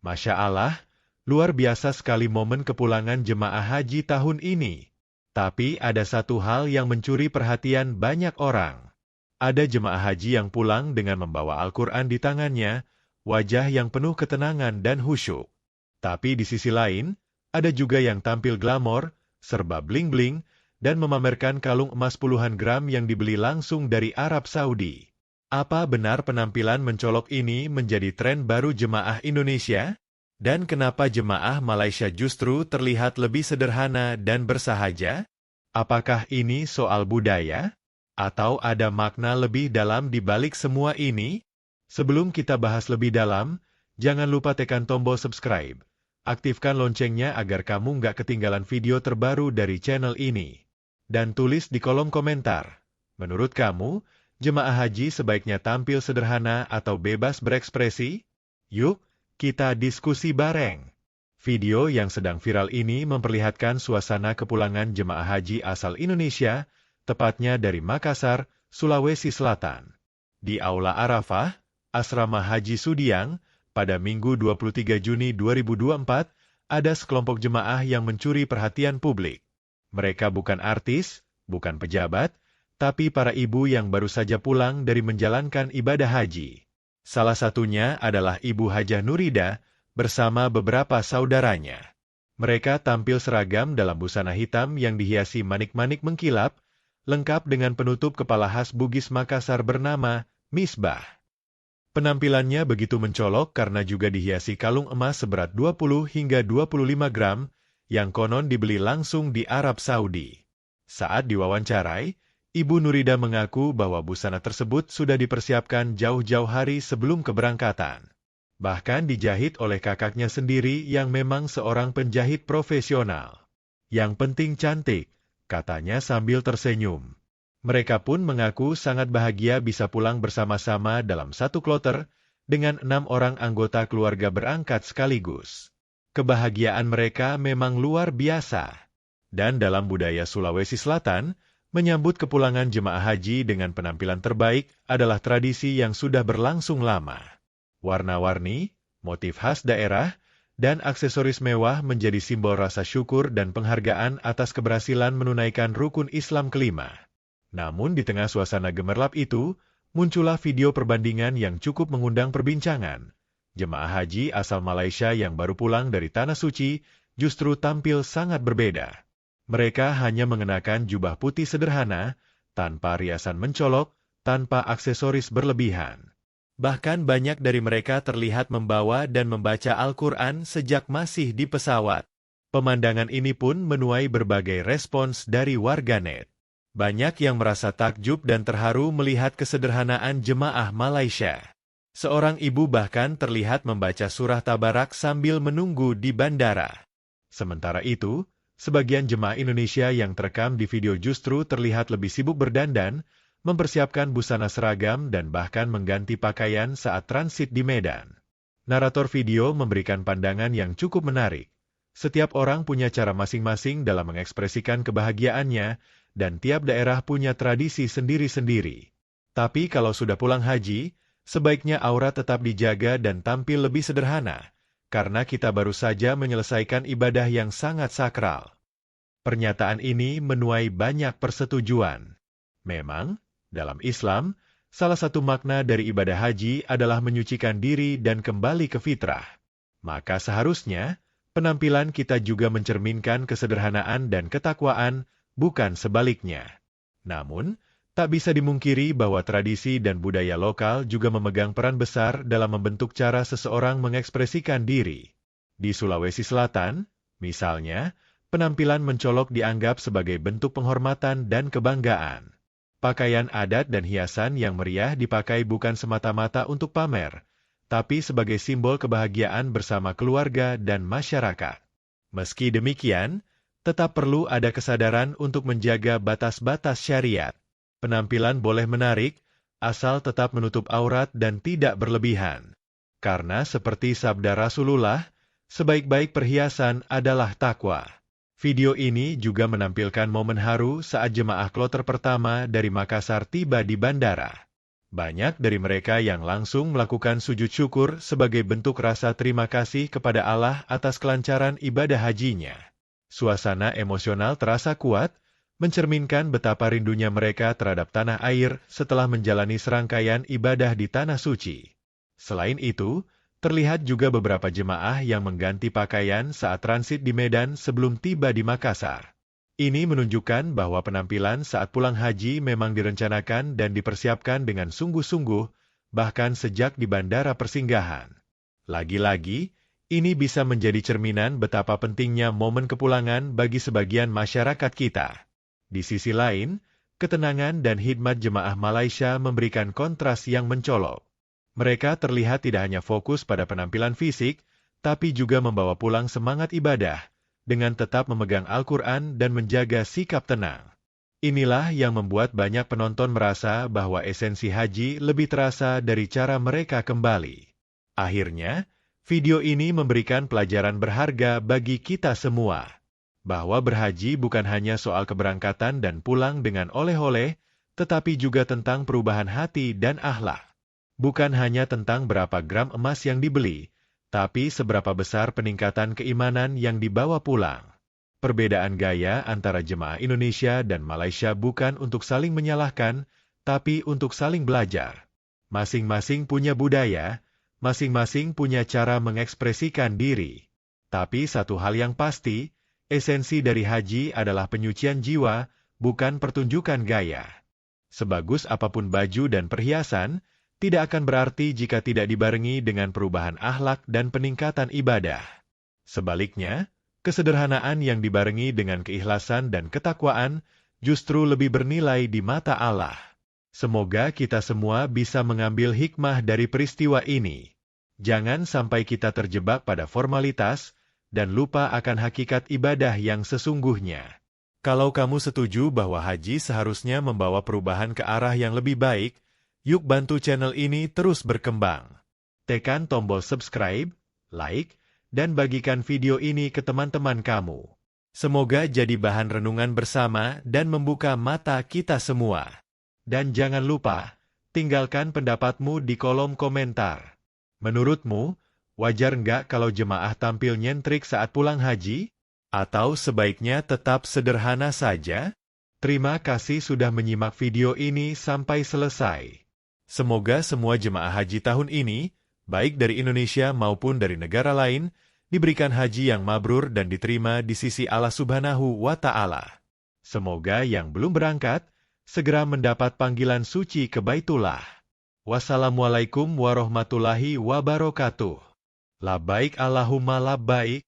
Masya Allah, luar biasa sekali momen kepulangan jemaah haji tahun ini. Tapi ada satu hal yang mencuri perhatian banyak orang. Ada jemaah haji yang pulang dengan membawa Al-Quran di tangannya, wajah yang penuh ketenangan dan khusyuk. Tapi di sisi lain, ada juga yang tampil glamor, serba bling-bling, dan memamerkan kalung emas puluhan gram yang dibeli langsung dari Arab Saudi. Apa benar penampilan mencolok ini menjadi tren baru jemaah Indonesia? Dan kenapa jemaah Malaysia justru terlihat lebih sederhana dan bersahaja? Apakah ini soal budaya? Atau ada makna lebih dalam di balik semua ini? Sebelum kita bahas lebih dalam, jangan lupa tekan tombol subscribe. Aktifkan loncengnya agar kamu nggak ketinggalan video terbaru dari channel ini. Dan tulis di kolom komentar, menurut kamu, jemaah haji sebaiknya tampil sederhana atau bebas berekspresi? Yuk, kita diskusi bareng. Video yang sedang viral ini memperlihatkan suasana kepulangan jemaah haji asal Indonesia, tepatnya dari Makassar, Sulawesi Selatan. Di Aula Arafah, Asrama Haji Sudiang, pada Minggu 23 Juni 2024, ada sekelompok jemaah yang mencuri perhatian publik. Mereka bukan artis, bukan pejabat, tapi para ibu yang baru saja pulang dari menjalankan ibadah haji. Salah satunya adalah Ibu Hajah Nurida bersama beberapa saudaranya. Mereka tampil seragam dalam busana hitam yang dihiasi manik-manik mengkilap, lengkap dengan penutup kepala khas Bugis Makassar bernama Misbah. Penampilannya begitu mencolok karena juga dihiasi kalung emas seberat 20 hingga 25 gram yang konon dibeli langsung di Arab Saudi. Saat diwawancarai, Ibu Nurida mengaku bahwa busana tersebut sudah dipersiapkan jauh-jauh hari sebelum keberangkatan. Bahkan dijahit oleh kakaknya sendiri yang memang seorang penjahit profesional. Yang penting cantik, katanya sambil tersenyum. Mereka pun mengaku sangat bahagia bisa pulang bersama-sama dalam satu kloter dengan 6 orang anggota keluarga berangkat sekaligus. Kebahagiaan mereka memang luar biasa. Dan dalam budaya Sulawesi Selatan, menyambut kepulangan jemaah haji dengan penampilan terbaik adalah tradisi yang sudah berlangsung lama. Warna-warni, motif khas daerah, dan aksesoris mewah menjadi simbol rasa syukur dan penghargaan atas keberhasilan menunaikan rukun Islam kelima. Namun di tengah suasana gemerlap itu, muncullah video perbandingan yang cukup mengundang perbincangan. Jemaah haji asal Malaysia yang baru pulang dari Tanah Suci justru tampil sangat berbeda. Mereka hanya mengenakan jubah putih sederhana, tanpa riasan mencolok, tanpa aksesoris berlebihan. Bahkan banyak dari mereka terlihat membawa dan membaca Al-Quran sejak masih di pesawat. Pemandangan ini pun menuai berbagai respons dari warganet. Banyak yang merasa takjub dan terharu melihat kesederhanaan jemaah Malaysia. Seorang ibu bahkan terlihat membaca surah Tabarak sambil menunggu di bandara. Sementara itu, sebagian jemaah Indonesia yang terekam di video justru terlihat lebih sibuk berdandan, mempersiapkan busana seragam dan bahkan mengganti pakaian saat transit di Medan. Narator video memberikan pandangan yang cukup menarik. Setiap orang punya cara masing-masing dalam mengekspresikan kebahagiaannya, dan tiap daerah punya tradisi sendiri-sendiri. Tapi kalau sudah pulang haji, sebaiknya aura tetap dijaga dan tampil lebih sederhana, karena kita baru saja menyelesaikan ibadah yang sangat sakral. Pernyataan ini menuai banyak persetujuan. Memang, dalam Islam, salah satu makna dari ibadah haji adalah menyucikan diri dan kembali ke fitrah. Maka seharusnya, penampilan kita juga mencerminkan kesederhanaan dan ketakwaan, bukan sebaliknya. Namun, tak bisa dimungkiri bahwa tradisi dan budaya lokal juga memegang peran besar dalam membentuk cara seseorang mengekspresikan diri. Di Sulawesi Selatan, misalnya, penampilan mencolok dianggap sebagai bentuk penghormatan dan kebanggaan. Pakaian adat dan hiasan yang meriah dipakai bukan semata-mata untuk pamer, tapi sebagai simbol kebahagiaan bersama keluarga dan masyarakat. Meski demikian, tetap perlu ada kesadaran untuk menjaga batas-batas syariat. Penampilan boleh menarik, asal tetap menutup aurat dan tidak berlebihan. Karena seperti sabda Rasulullah, sebaik-baik perhiasan adalah takwa. Video ini juga menampilkan momen haru saat jemaah kloter pertama dari Makassar tiba di bandara. Banyak dari mereka yang langsung melakukan sujud syukur sebagai bentuk rasa terima kasih kepada Allah atas kelancaran ibadah hajinya. Suasana emosional terasa kuat, mencerminkan betapa rindunya mereka terhadap tanah air setelah menjalani serangkaian ibadah di tanah suci. Selain itu, terlihat juga beberapa jemaah yang mengganti pakaian saat transit di Medan sebelum tiba di Makassar. Ini menunjukkan bahwa penampilan saat pulang haji memang direncanakan dan dipersiapkan dengan sungguh-sungguh, bahkan sejak di bandara persinggahan. Lagi-lagi, ini bisa menjadi cerminan betapa pentingnya momen kepulangan bagi sebagian masyarakat kita. Di sisi lain, ketenangan dan hikmat jemaah Malaysia memberikan kontras yang mencolok. Mereka terlihat tidak hanya fokus pada penampilan fisik, tapi juga membawa pulang semangat ibadah, dengan tetap memegang Al-Quran dan menjaga sikap tenang. Inilah yang membuat banyak penonton merasa bahwa esensi haji lebih terasa dari cara mereka kembali. Akhirnya, video ini memberikan pelajaran berharga bagi kita semua, bahwa berhaji bukan hanya soal keberangkatan dan pulang dengan oleh-oleh, tetapi juga tentang perubahan hati dan akhlak. Bukan hanya tentang berapa gram emas yang dibeli, tapi seberapa besar peningkatan keimanan yang dibawa pulang. Perbedaan gaya antara jemaah Indonesia dan Malaysia bukan untuk saling menyalahkan, tapi untuk saling belajar. Masing-masing punya budaya, masing-masing punya cara mengekspresikan diri. Tapi satu hal yang pasti, esensi dari haji adalah penyucian jiwa, bukan pertunjukan gaya. Sebagus apapun baju dan perhiasan, tidak akan berarti jika tidak dibarengi dengan perubahan akhlak dan peningkatan ibadah. Sebaliknya, kesederhanaan yang dibarengi dengan keikhlasan dan ketakwaan justru lebih bernilai di mata Allah. Semoga kita semua bisa mengambil hikmah dari peristiwa ini. Jangan sampai kita terjebak pada formalitas dan lupa akan hakikat ibadah yang sesungguhnya. Kalau kamu setuju bahwa haji seharusnya membawa perubahan ke arah yang lebih baik, yuk bantu channel ini terus berkembang. Tekan tombol subscribe, like, dan bagikan video ini ke teman-teman kamu. Semoga jadi bahan renungan bersama dan membuka mata kita semua. Dan jangan lupa, tinggalkan pendapatmu di kolom komentar. Menurutmu, wajar nggak kalau jemaah tampil nyentrik saat pulang haji? Atau sebaiknya tetap sederhana saja? Terima kasih sudah menyimak video ini sampai selesai. Semoga semua jemaah haji tahun ini, baik dari Indonesia maupun dari negara lain, diberikan haji yang mabrur dan diterima di sisi Allah Subhanahu wa Ta'ala. Semoga yang belum berangkat, segera mendapat panggilan suci ke Baitullah. Wassalamualaikum warahmatullahi wabarakatuh. Labbaik Allahumma labbaik.